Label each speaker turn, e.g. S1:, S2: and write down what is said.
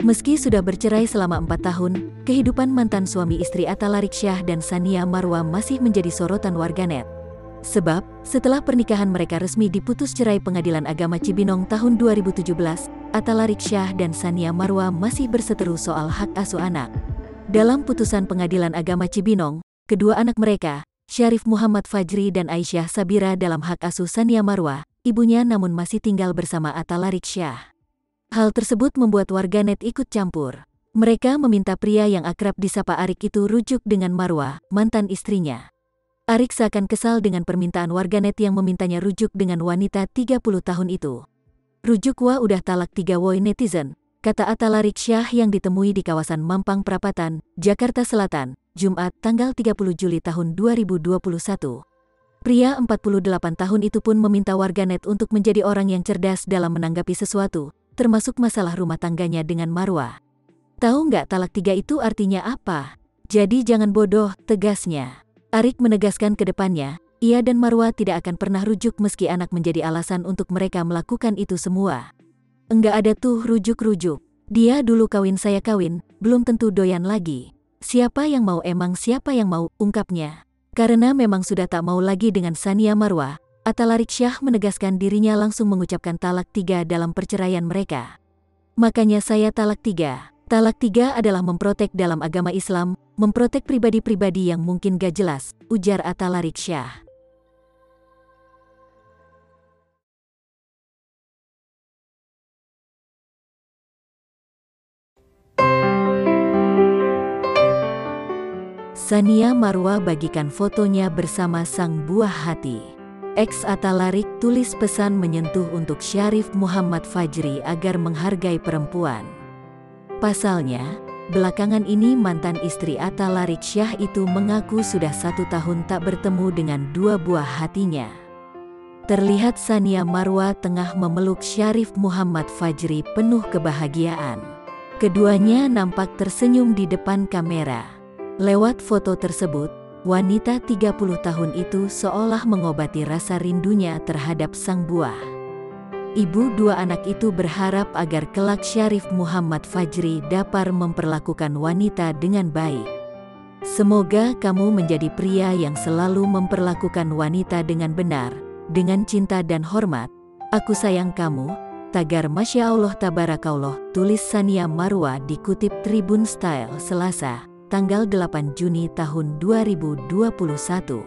S1: Meski sudah bercerai selama 4 tahun, kehidupan mantan suami istri Atta Lariqsyah dan Tsania Marwa masih menjadi sorotan warganet. Sebab, setelah pernikahan mereka resmi diputus cerai Pengadilan Agama Cibinong tahun 2017, Atta Lariqsyah dan Tsania Marwa masih berseteru soal hak asuh anak. Dalam putusan Pengadilan Agama Cibinong, kedua anak mereka, Syarif Muhammad Fajri dan Aisyah Sabira dalam hak asuh Tsania Marwa, ibunya namun masih tinggal bersama Atta Lariqsyah. Hal tersebut membuat warganet ikut campur. Mereka meminta pria yang akrab disapa Arik itu rujuk dengan Marwa, mantan istrinya. Arik seakan kesal dengan permintaan warganet yang memintanya rujuk dengan wanita 30 tahun itu. "Rujuk wah udah talak 3 woi netizen," kata Atta Lariqsyah yang ditemui di kawasan Mampang Perapatan, Jakarta Selatan, Jumat tanggal 30 Juli tahun 2021. Pria 48 tahun itu pun meminta warganet untuk menjadi orang yang cerdas dalam menanggapi sesuatu, termasuk masalah rumah tangganya dengan Marwa. "Tahu nggak talak 3 itu artinya apa? Jadi jangan bodoh," tegasnya. Arik menegaskan ke depannya, ia dan Marwa tidak akan pernah rujuk meski anak menjadi alasan untuk mereka melakukan itu semua. "Enggak ada tuh rujuk-rujuk. Dia dulu kawin saya kawin, belum tentu doyan lagi. Siapa yang mau emang siapa yang mau," ungkapnya. Karena memang sudah tak mau lagi dengan Tsania Marwa, Atta Lariqsyah menegaskan dirinya langsung mengucapkan talak 3 dalam perceraian mereka. "Makanya saya talak 3. Talak 3 adalah memprotek dalam agama Islam, memprotek pribadi-pribadi yang mungkin gak jelas," ujar Atta Lariqsyah. Tsania Marwa bagikan fotonya bersama sang buah hati. Ex Atta Lariq tulis pesan menyentuh untuk Syarif Muhammad Fajri agar menghargai perempuan. Pasalnya, belakangan ini mantan istri Atta Lariqsyah itu mengaku sudah 1 tahun tak bertemu dengan 2 buah hatinya. Terlihat Tsania Marwa tengah memeluk Syarif Muhammad Fajri penuh kebahagiaan. Keduanya nampak tersenyum di depan kamera. Lewat foto tersebut, wanita 30 tahun itu seolah mengobati rasa rindunya terhadap sang buah. Ibu 2 anak itu berharap agar kelak Syarif Muhammad Fajri dapat memperlakukan wanita dengan baik. "Semoga kamu menjadi pria yang selalu memperlakukan wanita dengan benar, dengan cinta dan hormat. Aku sayang kamu, tagar Masya Allah Tabarakallah," tulis Tsania Marwa dikutip Tribun Style Selasa, tanggal 8 Juni tahun 2021.